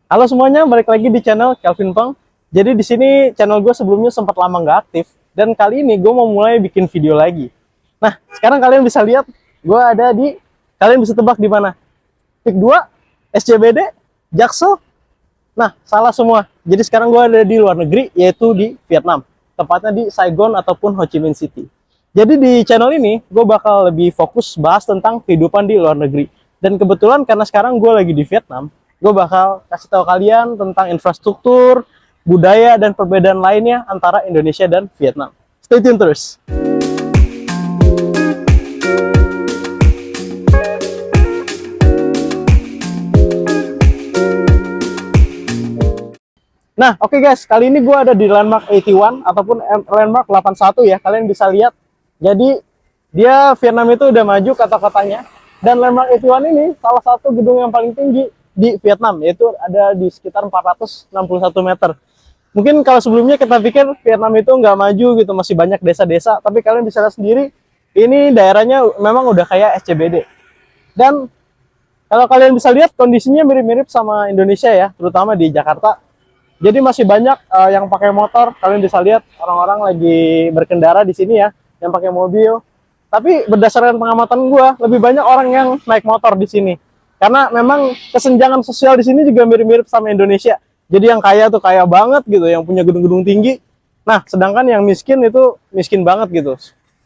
Halo semuanya, balik lagi di channel Kelvin Peng. Jadi di sini channel gue sebelumnya sempat lama nggak aktif, dan kali ini gue mau mulai bikin video lagi. Nah, sekarang kalian bisa lihat, gue ada di, kalian bisa tebak di mana? Pik 2, SCBD, Jaksel. Nah, salah semua. Jadi sekarang gue ada di luar negeri, yaitu di Vietnam. Tepatnya di Saigon ataupun Ho Chi Minh City. Jadi di channel ini, gue bakal lebih fokus bahas tentang kehidupan di luar negeri. Dan kebetulan karena sekarang gue lagi di Vietnam, gue bakal kasih tahu kalian tentang infrastruktur, budaya, dan perbedaan lainnya antara Indonesia dan Vietnam. Stay tune terus. Nah, oke guys, kali ini gue ada di Landmark 81 ataupun Landmark 81 ya, kalian bisa lihat. Jadi, dia Vietnam itu udah maju kota-kotanya. Dan Landmark 81 ini salah satu gedung yang paling tinggi di Vietnam, yaitu ada di sekitar 461 meter. Mungkin kalau sebelumnya kita pikir Vietnam itu nggak maju gitu, masih banyak desa-desa, tapi kalian bisa lihat sendiri, ini daerahnya memang udah kayak SCBD. Dan kalau kalian bisa lihat kondisinya mirip-mirip sama Indonesia ya, terutama di Jakarta. Jadi masih banyak yang pakai motor. Kalian bisa lihat orang-orang lagi berkendara di sini ya, yang pakai mobil. Tapi berdasarkan pengamatan gue, lebih banyak orang yang naik motor di sini. Karena memang kesenjangan sosial di sini juga mirip-mirip sama Indonesia. Jadi yang kaya tuh kaya banget gitu, yang punya gedung-gedung tinggi. Nah, sedangkan yang miskin itu miskin banget gitu.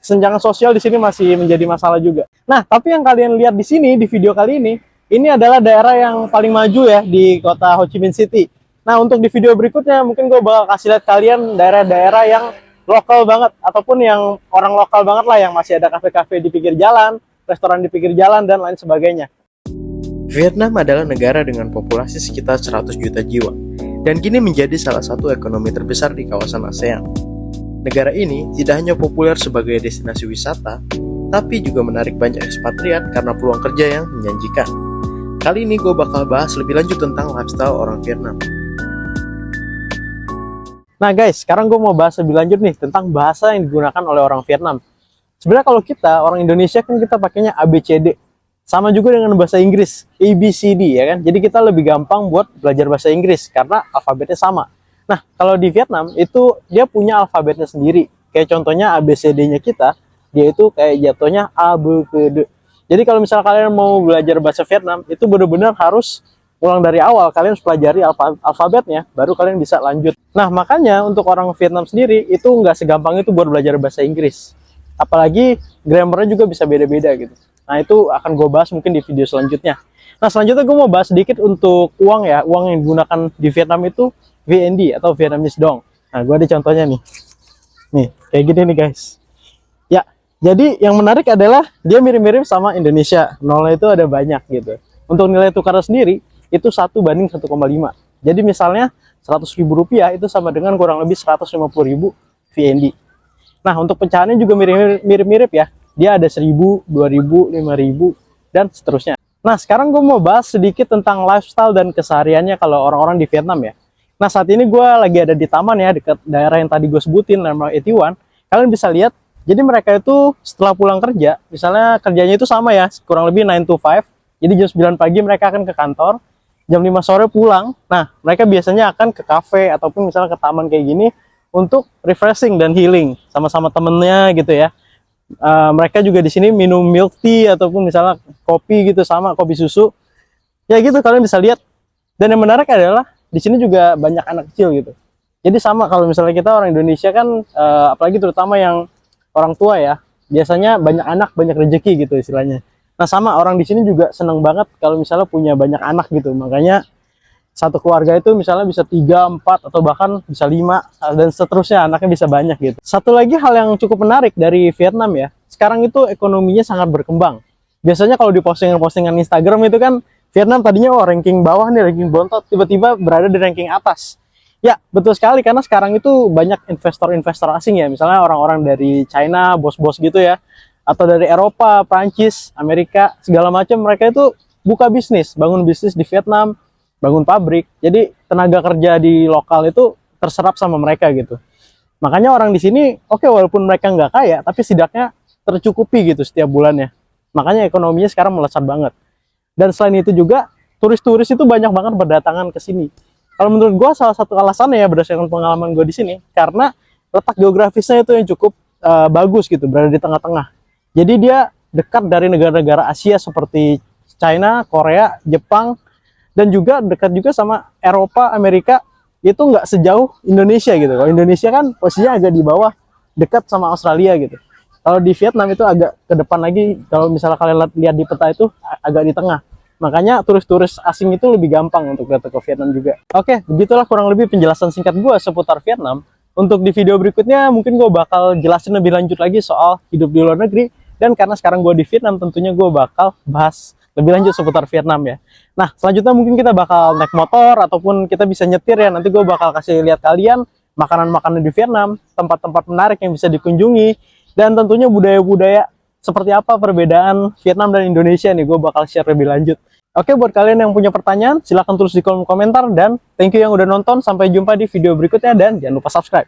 Kesenjangan sosial di sini masih menjadi masalah juga. Nah, tapi yang kalian lihat di sini, di video kali ini adalah daerah yang paling maju ya di kota Ho Chi Minh City. Nah, untuk di video berikutnya mungkin gue bakal kasih lihat kalian daerah-daerah yang lokal banget, ataupun yang orang lokal banget lah, yang masih ada kafe-kafe di pinggir jalan, restoran di pinggir jalan, dan lain sebagainya. Vietnam adalah negara dengan populasi sekitar 100 juta jiwa, dan kini menjadi salah satu ekonomi terbesar di kawasan ASEAN. Negara ini tidak hanya populer sebagai destinasi wisata, tapi juga menarik banyak ekspatriat karena peluang kerja yang menjanjikan. Kali ini gue bakal bahas lebih lanjut tentang lifestyle orang Vietnam. Nah guys, sekarang gue mau bahas lebih lanjut nih tentang bahasa yang digunakan oleh orang Vietnam. Sebenarnya kalau kita, orang Indonesia kan kita pakainya ABCD. Sama juga dengan bahasa Inggris, ABCD ya kan. Jadi kita lebih gampang buat belajar bahasa Inggris karena alfabetnya sama. Nah, kalau di Vietnam itu dia punya alfabetnya sendiri. Kayak contohnya ABCD-nya kita, dia itu kayak jatuhnya A, B, K, D. Jadi kalau misalnya kalian mau belajar bahasa Vietnam, itu benar-benar harus ulang dari awal. Kalian harus pelajari alfabetnya, baru kalian bisa lanjut. Nah, makanya untuk orang Vietnam sendiri, itu nggak segampang itu buat belajar bahasa Inggris. Apalagi grammarnya juga bisa beda-beda gitu. Nah, itu akan gue bahas mungkin di video selanjutnya. Nah, selanjutnya gue mau bahas sedikit untuk uang ya. Uang yang digunakan di Vietnam itu VND atau Vietnamese Dong. Nah, gue ada contohnya nih. Nih, kayak gini nih guys. Ya, jadi yang menarik adalah dia mirip-mirip sama Indonesia. Nolnya itu ada banyak gitu. Untuk nilai tukar sendiri, itu 1:1,5. Jadi misalnya 100.000 rupiah itu sama dengan kurang lebih 150.000 VND. Nah, untuk pecahannya juga mirip-mirip ya. Dia ada 1.000, 2.000, 5.000, dan seterusnya. Nah, sekarang gue mau bahas sedikit tentang lifestyle dan kesehariannya kalau orang-orang di Vietnam ya. Nah, saat ini gue lagi ada di taman ya, dekat daerah yang tadi gue sebutin, Landmark 81. Kalian bisa lihat, jadi mereka itu setelah pulang kerja, misalnya kerjanya itu sama ya, kurang lebih 9 to 5. Jadi jam 9 pagi mereka akan ke kantor, jam 5 sore pulang. Nah, mereka biasanya akan ke kafe ataupun misalnya ke taman kayak gini untuk refreshing dan healing sama-sama temennya gitu ya. Mereka juga di sini minum milk tea ataupun misalnya kopi gitu, sama kopi susu. Ya gitu, kalian bisa lihat. Dan yang menarik adalah di sini juga banyak anak kecil gitu. Jadi sama kalau misalnya kita orang Indonesia kan, apalagi terutama yang orang tua ya, biasanya banyak anak banyak rezeki gitu istilahnya. Nah, sama orang di sini juga seneng banget kalau misalnya punya banyak anak gitu. Makanya satu keluarga itu misalnya bisa 3, 4, atau bahkan bisa 5, dan seterusnya, anaknya bisa banyak gitu. Satu lagi hal yang cukup menarik dari Vietnam ya, sekarang itu ekonominya sangat berkembang. Biasanya kalau di postingan-postingan Instagram itu kan, Vietnam tadinya ranking bawah nih, ranking bontot, tiba-tiba berada di ranking atas. Ya, betul sekali, karena sekarang itu banyak investor-investor asing ya, misalnya orang-orang dari China, bos-bos gitu ya, atau dari Eropa, Prancis, Amerika, segala macam. Mereka itu buka bisnis, bangun bisnis di Vietnam, bangun pabrik. Jadi tenaga kerja di lokal itu terserap sama mereka gitu. Makanya orang di sini, oke, walaupun mereka nggak kaya, tapi setidaknya tercukupi gitu setiap bulannya. Makanya ekonominya sekarang melesat banget. Dan selain itu juga, turis-turis itu banyak banget berdatangan ke sini. Kalau menurut gue salah satu alasannya ya berdasarkan pengalaman gue di sini, karena letak geografisnya itu yang cukup bagus gitu, berada di tengah-tengah. Jadi dia dekat dari negara-negara Asia seperti China, Korea, Jepang, dan juga dekat juga sama Eropa, Amerika. Itu nggak sejauh Indonesia gitu. Kalau Indonesia kan posisinya agak di bawah, dekat sama Australia gitu. Kalau di Vietnam itu agak ke depan lagi. Kalau misalnya kalian lihat di peta itu agak di tengah. Makanya turis-turis asing itu lebih gampang untuk datang ke Vietnam juga. Oke, begitulah kurang lebih penjelasan singkat gue seputar Vietnam. Untuk di video berikutnya mungkin gue bakal jelasin lebih lanjut lagi soal hidup di luar negeri. Dan karena sekarang gue di Vietnam, tentunya gue bakal bahas lebih lanjut seputar Vietnam ya. Nah, selanjutnya mungkin kita bakal naik motor ataupun kita bisa nyetir ya. Nanti gue bakal kasih lihat kalian makanan-makanan di Vietnam, tempat-tempat menarik yang bisa dikunjungi, dan tentunya budaya-budaya seperti apa perbedaan Vietnam dan Indonesia nih. Gue bakal share lebih lanjut. Oke, buat kalian yang punya pertanyaan, silahkan tulis di kolom komentar. Dan thank you yang udah nonton. Sampai jumpa di video berikutnya dan jangan lupa subscribe.